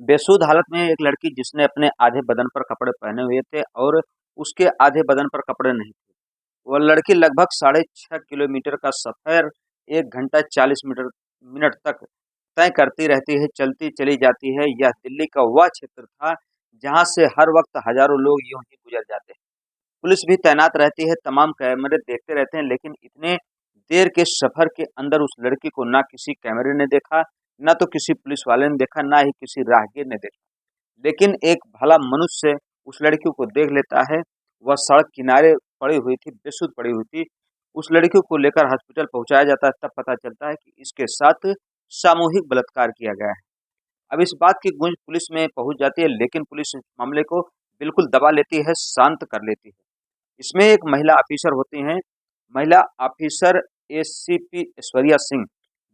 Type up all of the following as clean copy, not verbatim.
बेसुध हालत में एक लड़की जिसने अपने आधे बदन पर कपड़े पहने हुए थे और उसके आधे बदन पर कपड़े नहीं थे। वह लड़की लगभग 6.5 किलोमीटर का सफर 1 घंटा 40 मिनट तक तय करती रहती है, चलती चली जाती है। यह दिल्ली का वह क्षेत्र था जहां से हर वक्त हजारों लोग यूं ही गुजर जाते हैं। पुलिस भी तैनात रहती है, तमाम कैमरे देखते रहते हैं, लेकिन इतने देर के सफर के अंदर उस लड़की को ना किसी कैमरे ने देखा, ना तो किसी पुलिस वाले ने देखा, ना ही किसी राहगीर ने देखा। लेकिन एक भला मनुष्य उस लड़की को देख लेता है। वह सड़क किनारे पड़ी हुई थी, बेसुध पड़ी हुई थी। उस लड़की को लेकर हॉस्पिटल पहुंचाया जाता है, तब पता चलता है कि इसके साथ सामूहिक बलात्कार किया गया है। अब इस बात की गूंज पुलिस में पहुंच जाती है, लेकिन पुलिस इस मामले को बिल्कुल दबा लेती है, शांत कर लेती है। इसमें एक महिला ऑफिसर होती हैं, महिला ऑफिसर एसीपी ऐश्वर्या सिंह।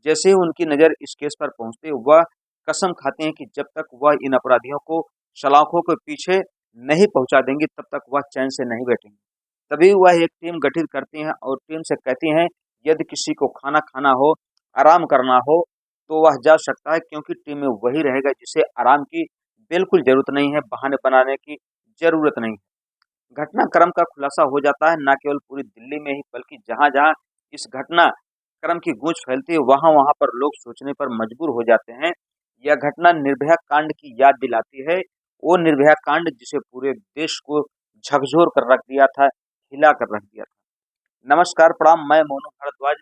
जैसे ही उनकी नज़र इस केस पर पहुंचती है, वह कसम खाते हैं कि जब तक वह इन अपराधियों को सलाखों के पीछे नहीं पहुंचा देंगी, तब तक वह चैन से नहीं बैठेंगी। तभी वह एक टीम गठित करती हैं और टीम से कहती हैं, यदि किसी को खाना खाना हो, आराम करना हो, तो वह जा सकता है, क्योंकि टीम में वही रहेगा जिसे आराम की बिल्कुल जरूरत नहीं है, बहाने बनाने की जरूरत नहीं है। घटनाक्रम का खुलासा हो जाता है, न केवल पूरी दिल्ली में ही, बल्कि जहां-जहां इस घटनाक्रम की गूंज फैलती है, वहां-वहां पर लोग सोचने पर मजबूर हो जाते हैं। यह घटना निर्भया कांड की याद दिलाती है, वो निर्भया कांड जिसे पूरे देश को झकझोर कर रख दिया था, हिला कर रख दिया था। नमस्कार, प्रणाम, मैं मोनू भारद्वाज।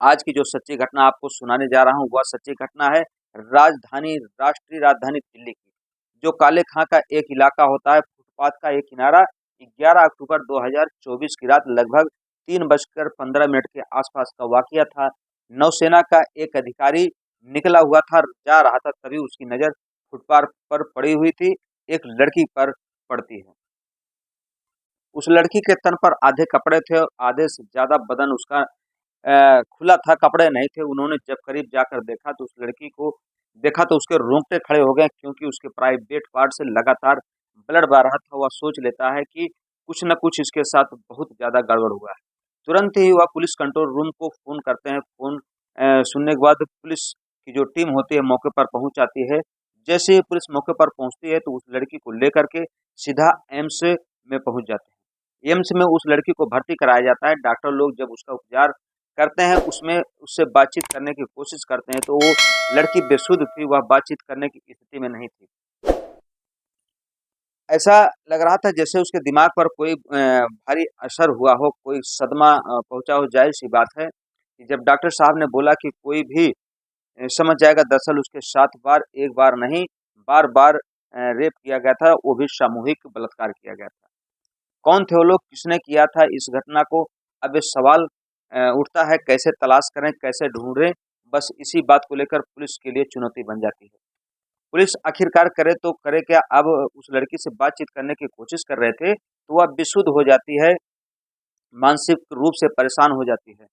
आज की जो सच्ची घटना आपको सुनाने जा रहा हूँ, वह सच्ची घटना है राष्ट्रीय राजधानी दिल्ली की। जो काले खां का एक इलाका होता है, फुटपाथ का एक किनारा। 11 अक्टूबर 2024 की रात लगभग 3:15 के आसपास का वाकया था। नौसेना का एक अधिकारी निकला हुआ था, जा रहा था, तभी उसकी नज़र फुटपाथ पर पड़ी हुई थी। एक लड़की पर पड़ती है। उस लड़की के तन पर आधे कपड़े थे और आधे से ज्यादा बदन उसका खुला था, कपड़े नहीं थे। उन्होंने जब करीब जाकर देखा तो उस लड़की को देखा तो उसके रोंगटे खड़े हो गए, क्योंकि उसके प्राइवेट पार्ट से लगातार ब्लड बह रहा था। वह सोच लेता है कि कुछ न कुछ इसके साथ बहुत ज़्यादा गड़बड़ हुआ है। तुरंत ही वह पुलिस कंट्रोल रूम को फ़ोन करते हैं। फ़ोन सुनने के बाद पुलिस की जो टीम होती है मौके पर पहुंच जाती है। जैसे ही पुलिस मौके पर पहुंचती है तो उस लड़की को लेकर के सीधा एम्स में पहुंच जाते हैं। एम्स में उस लड़की को भर्ती कराया जाता है। डॉक्टर लोग जब उसका उपचार करते हैं, उसमें उससे बातचीत करने की कोशिश करते हैं, तो वो लड़की बेसुध थी, वह बातचीत करने की स्थिति में नहीं थी। ऐसा लग रहा था जैसे उसके दिमाग पर कोई भारी असर हुआ हो, कोई सदमा पहुंचा हो। जाहिर-सी बात है कि जब डॉक्टर साहब ने बोला कि कोई भी समझ जाएगा, दरअसल उसके साथ एक बार नहीं, बार-बार रेप किया गया था, वो भी सामूहिक बलात्कार किया गया था। कौन थे वो लोग, किसने किया था इस घटना को? अब ये सवाल उठता है, कैसे तलाश करें, कैसे ढूंढें? बस इसी बात को लेकर पुलिस के लिए चुनौती बन जाती है। पुलिस आखिरकार करे तो करे क्या? अब उस लड़की से बातचीत करने की कोशिश कर रहे थे, तो वह बेसुध हो जाती है, मानसिक रूप से परेशान हो जाती है।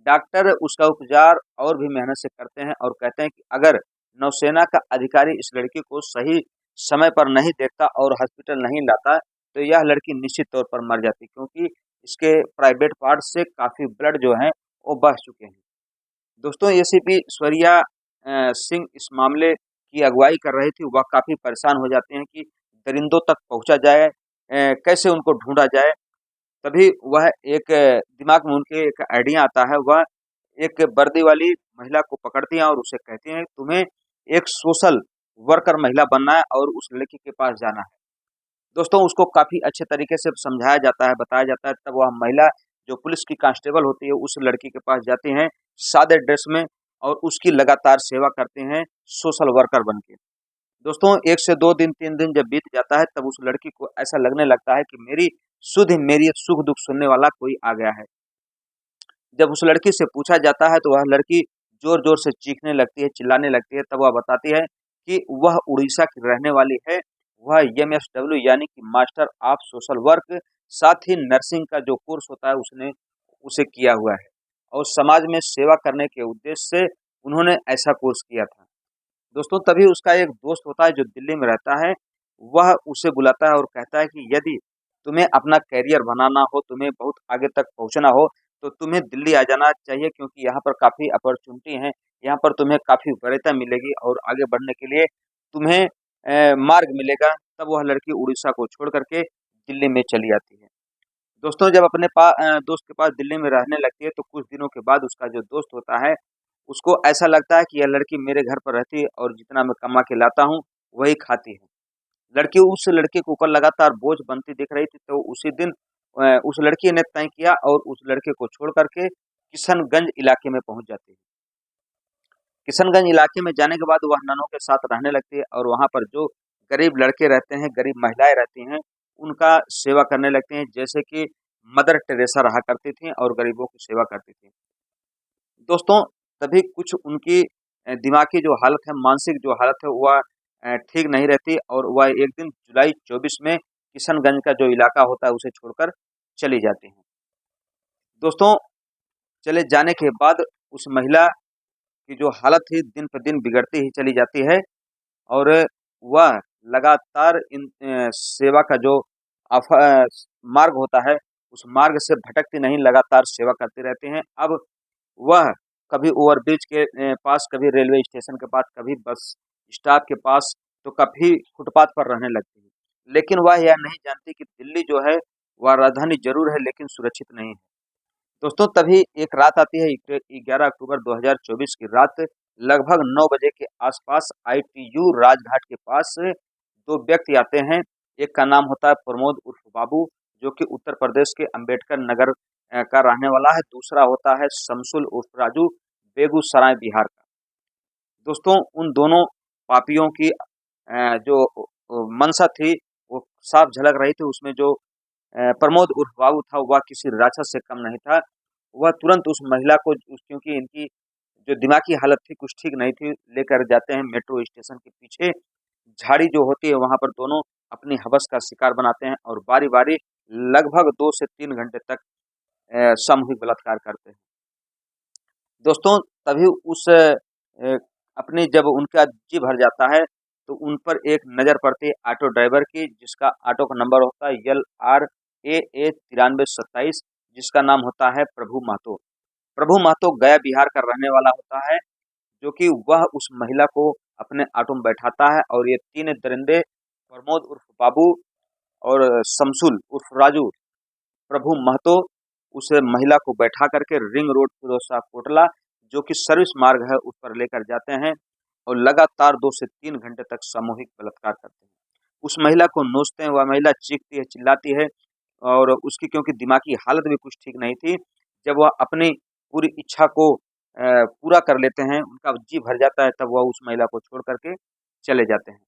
डॉक्टर उसका उपचार और भी मेहनत से करते हैं और कहते हैं कि अगर नौसेना का अधिकारी इस लड़की को सही समय पर नहीं देखता और हॉस्पिटल नहीं लाता, तो यह लड़की निश्चित तौर पर मर जाती, क्योंकि इसके प्राइवेट पार्ट से काफ़ी ब्लड जो है वो बह चुके हैं। दोस्तों, एसीपी ऐश्वर्या सिंह इस मामले की अगुवाई कर रही थी। वह काफ़ी परेशान हो जाते हैं कि दरिंदों तक पहुंचा जाए, कैसे उनको ढूंढा जाए। तभी वह एक दिमाग में उनके एक आइडिया आता है। वह एक वर्दी वाली महिला को पकड़ती हैं और उसे कहती हैं, तुम्हें एक सोशल वर्कर महिला बनना है और उस लड़की के पास जाना है। दोस्तों, उसको काफ़ी अच्छे तरीके से समझाया जाता है, बताया जाता है। तब वह महिला जो पुलिस की कांस्टेबल होती है, उस लड़की के पास जाती हैं सादे ड्रेस में और उसकी लगातार सेवा करते हैं सोशल वर्कर बन के। दोस्तों, 1 से 2 दिन, 3 दिन जब बीत जाता है, तब उस लड़की को ऐसा लगने लगता है कि मेरी सुख-दुःख सुनने वाला कोई आ गया है। जब उस लड़की से पूछा जाता है, तो वह लड़की ज़ोर-ज़ोर से चीखने लगती है, चिल्लाने लगती है। तब वह बताती है कि वह उड़ीसा की रहने वाली है। वह एमएसडब्ल्यू यानी कि मास्टर ऑफ सोशल वर्क, साथ ही नर्सिंग का जो कोर्स होता है उसने उसे किया हुआ है और समाज में सेवा करने के उद्देश्य से उन्होंने ऐसा कोर्स किया था। दोस्तों, तभी उसका एक दोस्त होता है जो दिल्ली में रहता है। वह उसे बुलाता है और कहता है कि यदि तुम्हें अपना करियर बनाना हो, तुम्हें बहुत आगे तक पहुँचना हो, तो तुम्हें दिल्ली आ जाना चाहिए, क्योंकि यहाँ पर काफ़ी अपॉर्चुनिटी हैं, यहाँ पर तुम्हें काफ़ी वरीयता मिलेगी और आगे बढ़ने के लिए तुम्हें मार्ग मिलेगा, तब वह लड़की उड़ीसा को छोड़ करके दिल्ली में चली आती है। दोस्तों जब अपने दोस्त के पास दिल्ली में रहने लगती है तो कुछ दिनों के बाद उसका जो दोस्त होता है उसको ऐसा लगता है कि यह लड़की मेरे घर पर रहती है और जितना मैं कमा के लाता हूँ वही खाती है। लड़की उस लड़के के ऊपर लगातार बोझ बनती दिख रही थी, तो उसी दिन उस लड़की ने तय किया और उस लड़के को छोड़ करके किशनगंज इलाके में पहुंच जाती है। किशनगंज इलाके में जाने के बाद वह ननों के साथ रहने लगती है और वहां पर जो गरीब लड़के रहते हैं, गरीब महिलाएं रहती हैं, उनका सेवा करने लगती हैं, जैसे कि मदर टेरेसा रहा करती थी और गरीबों की सेवा करती थी। दोस्तों तभी कुछ उनकी दिमागी जो हालत है, मानसिक जो हालत है वह ठीक नहीं रहती और वह एक दिन जुलाई 24 में किशनगंज का जो इलाका होता है उसे छोड़कर चली जाती हैं। दोस्तों चले जाने के बाद उस महिला की जो हालत थी दिन पर दिन बिगड़ती ही चली जाती है और वह लगातार इन सेवा का जो अफ मार्ग होता है, उस मार्ग से भटकती नहीं, लगातार सेवा करती रहती हैं। अब वह कभी ओवरब्रिज के पास, कभी रेलवे स्टेशन के पास, कभी बस स्टॉप के पास, तो कभी फुटपाथ पर रहने लगती है। लेकिन वह यह नहीं जानती कि दिल्ली जो है, वह राजधानी ज़रूर है लेकिन सुरक्षित नहीं है। दोस्तों तभी एक रात आती है, 11 अक्टूबर 2024 की रात, लगभग 9 बजे के आसपास आईटीयू राजघाट के पास 2 व्यक्ति आते हैं। एक का नाम होता है प्रमोद उर्फ बाबू, जो कि उत्तर प्रदेश के अंबेडकर नगर का रहने वाला है। दूसरा होता है शमसुल उर्फ राजू, बेगूसराय बिहार का। दोस्तों उन दोनों पापियों की जो मंशा थी वो साफ झलक रही थी। उसमें जो प्रमोद उर्फ बाबू था वह किसी राक्षस से कम नहीं था। वह तुरंत उस महिला को क्योंकि इनकी जो दिमागी हालत थी कुछ ठीक नहीं थी, लेकर जाते हैं मेट्रो स्टेशन के पीछे। झाड़ी जो होती है वहां पर दोनों अपनी हवस का शिकार बनाते हैं और बारी बारी लगभग 2 से 3 घंटे तक सामूहिक बलात्कार करते हैं। दोस्तों तभी उस अपनी जब उनका जी भर जाता है तो उन पर एक नज़र पड़ती है ऑटो ड्राइवर की, जिसका ऑटो का नंबर होता है LRAA 9327, जिसका नाम होता है प्रभु महतो। प्रभु महतो गया बिहार का रहने वाला होता है, जो कि वह उस महिला को अपने ऑटो में बैठाता है और ये 3 दरिंदे प्रमोद उर्फ बाबू और शमसुल उर्फ राजू, प्रभु महतो उस महिला को बैठा करके रिंग रोड फिरोजशाह कोटला, जो कि सर्विस मार्ग है, उस पर लेकर जाते हैं और लगातार 2 से 3 घंटे तक सामूहिक बलात्कार करते हैं। उस महिला को नोचते हैं, वह महिला चीखती है, चिल्लाती है और उसकी क्योंकि दिमागी हालत भी कुछ ठीक नहीं थी, जब वह अपनी पूरी इच्छा को पूरा कर लेते हैं, उनका जी भर जाता है, तब वह उस महिला को छोड़ करके चले जाते हैं।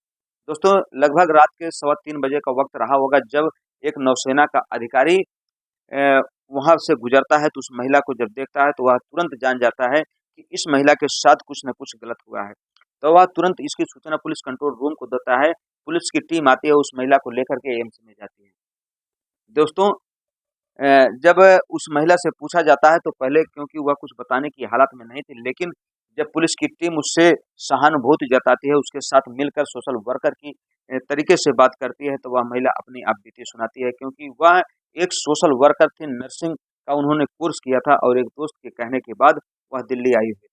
दोस्तों लगभग रात के 3:15 का वक्त रहा होगा जब एक नौसेना का अधिकारी वहाँ से गुजरता है, तो उस महिला को जब देखता है तो वह तुरंत जान जाता है कि इस महिला के साथ कुछ न कुछ गलत हुआ है। तो वह तुरंत इसकी सूचना पुलिस कंट्रोल रूम को देता है। पुलिस की टीम आती है, उस महिला को लेकर के एम्स में जाती है। दोस्तों जब उस महिला से पूछा जाता है तो पहले क्योंकि वह कुछ बताने की हालत में नहीं थी, लेकिन जब पुलिस की टीम उससे सहानुभूति जताती है, उसके साथ मिलकर सोशल वर्कर की तरीके से बात करती है, तो वह महिला अपनी आप बीती सुनाती है, क्योंकि वह एक सोशल वर्कर थी, नर्सिंग का उन्होंने कोर्स किया था और एक दोस्त के कहने के बाद वह दिल्ली आई हुई थी।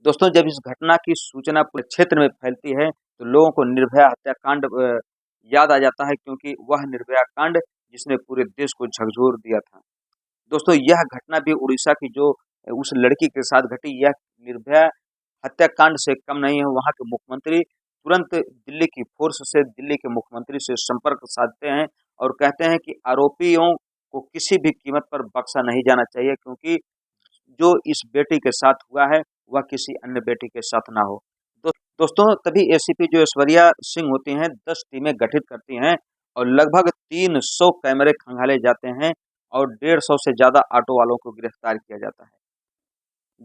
दोस्तों जब इस घटना की सूचना पूरे क्षेत्र में फैलती है तो लोगों को निर्भया हत्याकांड याद आ जाता है, क्योंकि वह निर्भया कांड जिसने पूरे देश को झकझोर दिया था। दोस्तों यह घटना भी उड़ीसा की जो उस लड़की के साथ घटी, यह निर्भया हत्याकांड से कम नहीं है। वहाँ के मुख्यमंत्री तुरंत दिल्ली की फोर्स से, दिल्ली के मुख्यमंत्री से संपर्क साधते हैं और कहते हैं कि आरोपियों को किसी भी कीमत पर बख्शा नहीं जाना चाहिए, क्योंकि जो इस बेटी के साथ हुआ है वह किसी अन्य बेटी के साथ ना हो। दोस्तों तभी एसीपी जो ऐश्वर्या सिंह होती हैं 10 टीमें गठित करती हैं और लगभग 300 कैमरे खंगाले जाते हैं और 150 से ज़्यादा ऑटो वालों को गिरफ्तार किया जाता है।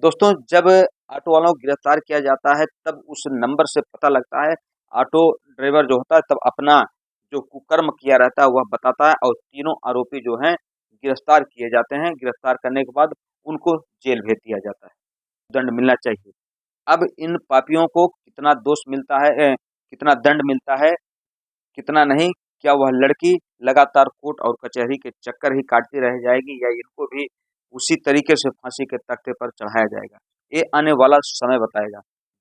दोस्तों जब ऑटो वालों को गिरफ्तार किया जाता है तब उस नंबर से पता लगता है, ऑटो ड्राइवर जो होता है तब अपना जो कुकर्म किया रहता है वह बताता है और तीनों आरोपी जो हैं गिरफ्तार किए जाते हैं। गिरफ्तार करने के बाद उनको जेल भेज दिया जाता है। दंड मिलना चाहिए। अब इन पापियों को कितना दोष मिलता है, कितना दंड मिलता है, कितना नहीं, क्या वह लड़की लगातार कोर्ट और कचहरी के चक्कर ही काटती रह जाएगी या इनको भी उसी तरीके से फांसी के तख्ते पर चढ़ाया जाएगा, ये आने वाला समय बताएगा।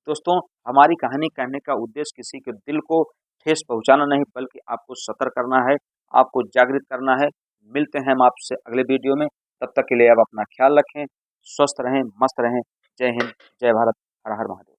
दोस्तों, हमारी कहानी कहने का उद्देश्य किसी के दिल को ठेस पहुँचाना नहीं, बल्कि आपको सतर्क करना है, आपको जागृत करना है। मिलते हैं हम आपसे अगले वीडियो में, तब तक के लिए आप अपना ख्याल रखें, स्वस्थ रहें, मस्त रहें। जय हिंद, जय भारत, हर हर महादेव।